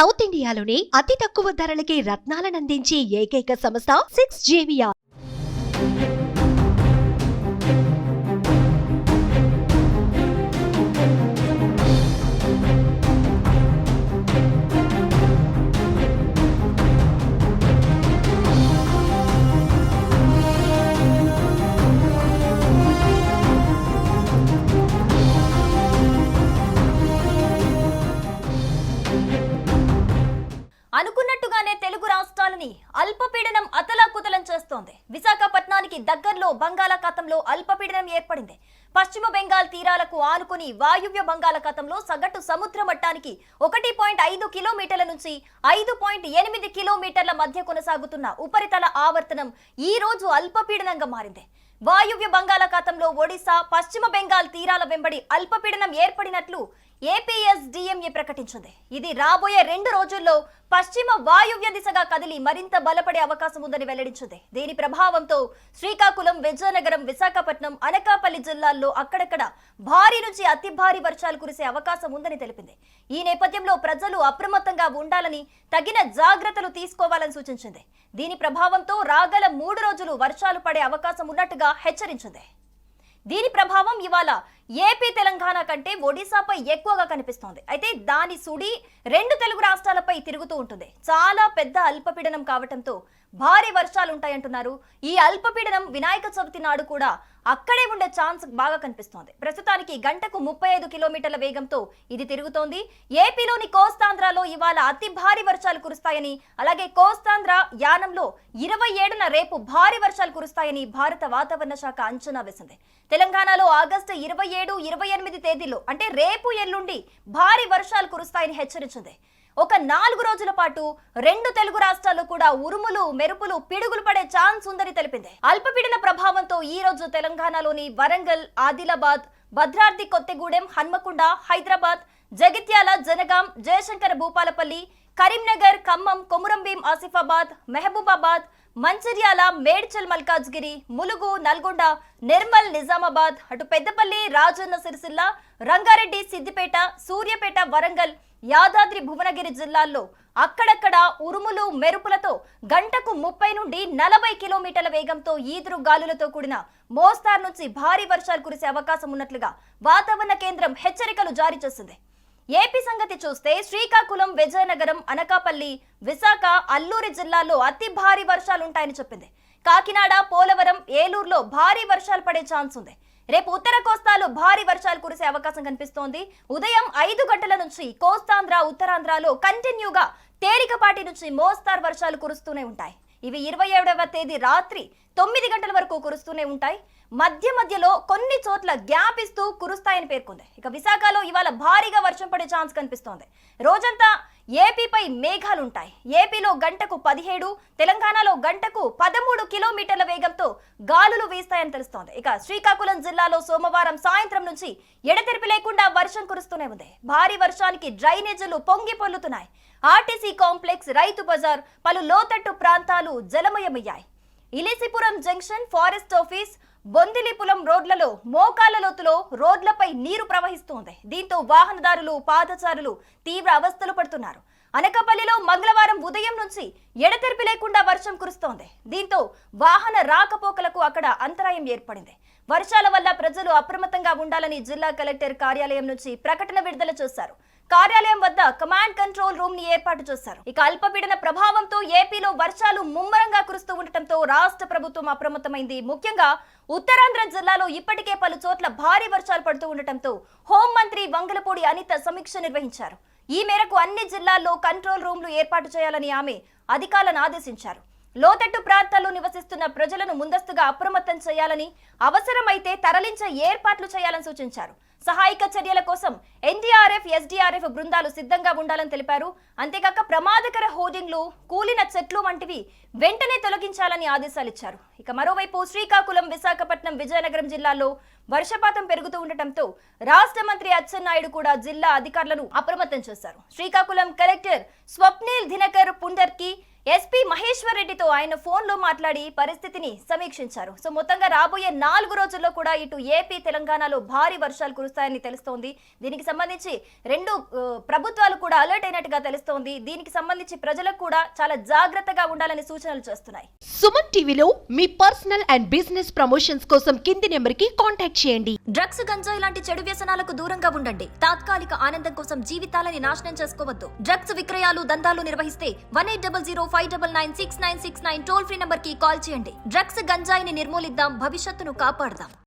South ఇండియాలోనే అతి తక్కువ ధరలకి రత్నాలనందించే ఏకైక సంస్థ 6JVR. అనుకున్నట్టుగానే తెలుగు రాష్ట్రాలని అల్పపీడనం అతలాకుతలం చేస్తోంది. విశాఖపట్నానికి దగ్గరలో బంగాళాఖాతంలో అల్పపీడనం ఏర్పడింది. పశ్చిమ బెంగాల్ తీరాలకు ఆనుకుని వాయువ్య బంగాళాఖాతంలో సగటు సముద్ర మట్టానికి 1.5 కిలోమీటర్ల నుంచి 5.8 కిలోమీటర్ల మధ్య కొనసాగుతున్న ఉపరితల ఆవర్తనం ఈ రోజు అల్పపీడనంగా మారింది. వాయువ్య బంగాళాఖాతంలో ఒడిశా, పశ్చిమ బెంగాల్ తీరాల వెంబడి అల్పపీడనం ఏర్పడినట్లు ఏపీఎస్డీఎంఏ ప్రకటించింది. ఇది రాబోయే 2 రోజుల్లో పశ్చిమ వాయువ్య దిశగా కదిలి మరింత బలపడే అవకాశం ఉందని వెల్లడించింది. దీని ప్రభావంతో శ్రీకాకుళం, విజయనగరం, విశాఖపట్నం, అనకాపల్లి జిల్లాల్లో అక్కడక్కడ భారీ నుంచి అతి భారీ వర్షాలు కురిసే అవకాశం ఉందని తెలిపింది. ఈ నేపథ్యంలో ప్రజలు అప్రమత్తంగా ఉండాలని, తగిన జాగ్రత్తలు తీసుకోవాలని సూచించింది. దీని ప్రభావంతో రాగల 3 రోజులు వర్షాలు పడే అవకాశం ఉన్నట్టుగా హెచ్చరించింది. దీని ప్రభావం ఇవాళ ఏపీ, తెలంగాణ కంటే ఒడిశాపై ఎక్కువగా కనిపిస్తోంది. అయితే దాని సుడి 2 తెలుగు రాష్ట్రాలపై తిరుగుతూ ఉంటుంది. చాలా పెద్ద అల్పపీడనం కావడంతో భారీ వర్షాలు ఉంటాయంటున్నారు. ఈ అల్పపీడనం వినాయక చవితి నాడు కూడా అక్కడే ఉండే ఛాన్స్ బాగా కనిపిస్తోంది. ప్రస్తుతానికి గంటకు 35 కిలోమీటర్ల వేగంతో ఇది తిరుగుతోంది. ఏపీలోని కోస్తాంధ్రలో ఇవాళ అతి భారీ వర్షాలు కురుస్తాయని, అలాగే కోస్తాంధ్ర యానంలో 27న రేపు భారీ వర్షాలు కురుస్తాయని భారత వాతావరణ శాఖ అంచనా వేసింది. తెలంగాణలో ఆగస్టు 27, 28 తేదీల్లో అంటే రేపు, ఎల్లుండి భారీ వర్షాలు కురుస్తాయని హెచ్చరించింది. ఒక 4 రోజుల పాటు 2 తెలుగు రాష్ట్రాల్లో కూడా ఉరుములు, మెరుపులు, పిడుగులు పడే ఛాన్స్ ఉందని తెలిపింది. అల్పపీడన ప్రభావంతో ఈ రోజు తెలంగాణలోని వరంగల్, ఆదిలాబాద్, భద్రాద్రి కొత్తగూడెం, హన్మకొండ, హైదరాబాద్, జగిత్యాల, జనగాం, జయశంకర్ భూపాలపల్లి, కరీంనగర్, ఖమ్మం, కొమురంభీం, ఆసిఫాబాద్, మహబూబాబాద్, మంచిర్యాల, మేడ్చల్, మల్కాజ్గిరి, ములుగు, నల్గొండ, నిర్మల్, నిజామాబాద్, అటు పెద్దపల్లి, రాజన్న సిరిసిల్ల, రంగారెడ్డి, సిద్దిపేట, సూర్యాపేట, వరంగల్, యాదాద్రి, భువనగిరి జిల్లాల్లో అక్కడక్కడ ఉరుములు, మెరుపులతో గంటకు 30 నుండి 40 కిలోమీటర్ల వేగంతో ఈదురు గాలులతో కూడిన మోస్తారు నుంచి భారీ వర్షాలు కురిసే అవకాశం ఉన్నట్లుగా వాతావరణ కేంద్రం హెచ్చరికలు జారీ చేసింది. ఏపీ సంగతి చూస్తే శ్రీకాకుళం, విజయనగరం, అనకాపల్లి, విశాఖ, అల్లూరి జిల్లాల్లో అతి భారీ వర్షాలు ఉంటాయని చెప్పింది. కాకినాడ, పోలవరం, ఏలూరులో భారీ వర్షాలు పడే ఛాన్స్ ఉంది. రేపు ఉత్తర కోస్తాలో భారీ వర్షాలు కురిసే అవకాశం కనిపిస్తోంది. ఉదయం 5 గంటల నుంచి కోస్తాంధ్ర, ఉత్తరాంధ్రలో కంటిన్యూగా తేలికపాటి నుంచి మోస్తారు వర్షాలు కురుస్తూనే ఉంటాయి. ఇవి 27వ తేదీ రాత్రి 9 గంటల వరకు కురుస్తూనే ఉంటాయి. మధ్యలో కొన్ని చోట్ల గ్యాప్ ఇస్తూ కురుస్తాయని పేర్కొంది. ఇక విశాఖలో ఇవాళ భారీగా వర్షం పడే ఛాన్స్ కనిపిస్తోంది. రోజంతా ఏపీపై మేఘాలుంటాయి. ఏపీలో గంటకు 17, తెలంగాణలో గంటకు 13 కిలోమీటర్ల వేగంతో గాలులు వీస్తాయని తెలుస్తోంది. ఇక శ్రీకాకుళం జిల్లాలో సోమవారం సాయంత్రం నుంచి ఎడతెరిపి లేకుండా వర్షం కురుస్తూనే ఉంది. భారీ వర్షానికి డ్రైనేజీలు పొంగి పొర్లుతున్నాయి. ఆర్టీసీ కాంప్లెక్స్, రైతు బజార్, పలు లోతట్టు ప్రాంతాలు జలమయమయ్యాయి. ఇలిసిపురం జంక్షన్, ఫారెస్ట్ ఆఫీస్, బొందిలిపులం రోడ్లలో మోకాళ్ల లోతులో రోడ్లపై నీరు ప్రవహిస్తోంది. దీంతో వాహనదారులు, పాదచారులు తీవ్ర అవస్థలు పడుతున్నారు. అనకాపల్లిలో మంగళవారం ఉదయం నుంచి ఎడతెరిపి లేకుండా వర్షం కురుస్తోంది. దీంతో వాహన రాకపోకలకు అక్కడ అంతరాయం ఏర్పడింది. వర్షాల వల్ల ప్రజలు అప్రమత్తంగా ఉండాలని జిల్లా కలెక్టర్ కార్యాలయం నుంచి ప్రకటన విడుదల చేశారు. కార్యాలయం వద్ద కమాండ్ కంట్రోల్ రూమ్ ని ఏర్పాటు చేశారు. ఇక అల్పపీడన ప్రభావంతో ఏపీలో వర్షాలు ముమ్మరంగా కురుస్తూ ఉండటంతో రాష్ట్ర ప్రభుత్వం అప్రమత్తమైంది. ముఖ్యంగా ఉత్తరాంధ్ర జిల్లాలో ఇప్పటికే పలు చోట్ల భారీ వర్షాలు పడుతూ ఉండటంతో హోంమంత్రి వంగలపూడి అనిత సమీక్ష నిర్వహించారు. ఈ మేరకు అన్ని జిల్లాల్లో కంట్రోల్ రూమ్లు ఏర్పాటు చేయాలని ఆమె అధికారులను ఆదేశించారు. లోతట్టు ప్రాంతాల్లో నివసిస్తున్న ప్రజలను ముందస్తుగా అప్రమత్తం చేయాలని, అవసరమైతే తరలించే ఏర్పాట్లు చేయాలని సూచించారు. సహాయక చర్యల కోసం ఎన్డీఆర్ఎఫ్, ఎస్డీఆర్ఎఫ్ బృందాలు సిద్ధంగా ఉండాలని తెలిపారు. అంతేకాక ప్రమాదకర హోర్డింగ్లు, కూలిన చెట్లు వంటివి వెంటనే తొలగించాలని ఆదేశాలిచ్చారు. ఇక మరోవైపు శ్రీకాకుళం, విశాఖపట్నం, విజయనగరం జిల్లాల్లో వర్షపాతం పెరుగుతూ ఉండటంతో రాష్ట్ర మంత్రి అచ్చెన్నాయుడు కూడా జిల్లా అధికారులను అప్రమత్తం చేశారు. శ్రీకాకుళం కలెక్టర్ స్వప్నిల్ దినకర్ పుండర్కి ఎస్పీ మహేశ్వర్ రెడ్డితో ఆయన ఫోన్ లో మాట్లాడి పరిస్థితిని సమీక్షించారు. సో మొత్తంగా రాబోయే 4 రోజుల్లో కూడా ఇటు ఏపీ తెలంగాణలో భారీ వర్షాలు కురుస్తాయని తెలుస్తోంది. దీనికి సంబంధించి రెండు ప్రభుత్వాలు కూడా అలర్ట్ అయినట్టుగా తెలుస్తోంది. దీనికి సంబంధించి ప్రజలకు కూడా చాలా జాగ్రత్తగా ఉండాలని సూచనలు చేస్తున్నాయి. సుమన్ టీవీలో మీ పర్సనల్ అండ్ బిజినెస్ ప్రమోషన్స్ కోసం కింది నెంబర్ కి కాంటాక్ట్ చేయండి. డ్రగ్స్, గంజాయి లాంటి చెడు వ్యసనాలకు దూరంగా ఉండండి. తాత్కాలిక ఆనందం కోసం జీవితాలని నాశనం చేసుకోవద్దు. డ్రగ్స్ విక్రయాలు, దందాలు నిర్వహిస్తే 1800-599-6969 టోల్ ఫ్రీ నంబర్ కి కాల్ చేయండి. డ్రగ్స్, గంజాయిని నిర్మూలిద్దాం, భవిష్యత్తును కాపాడదాం.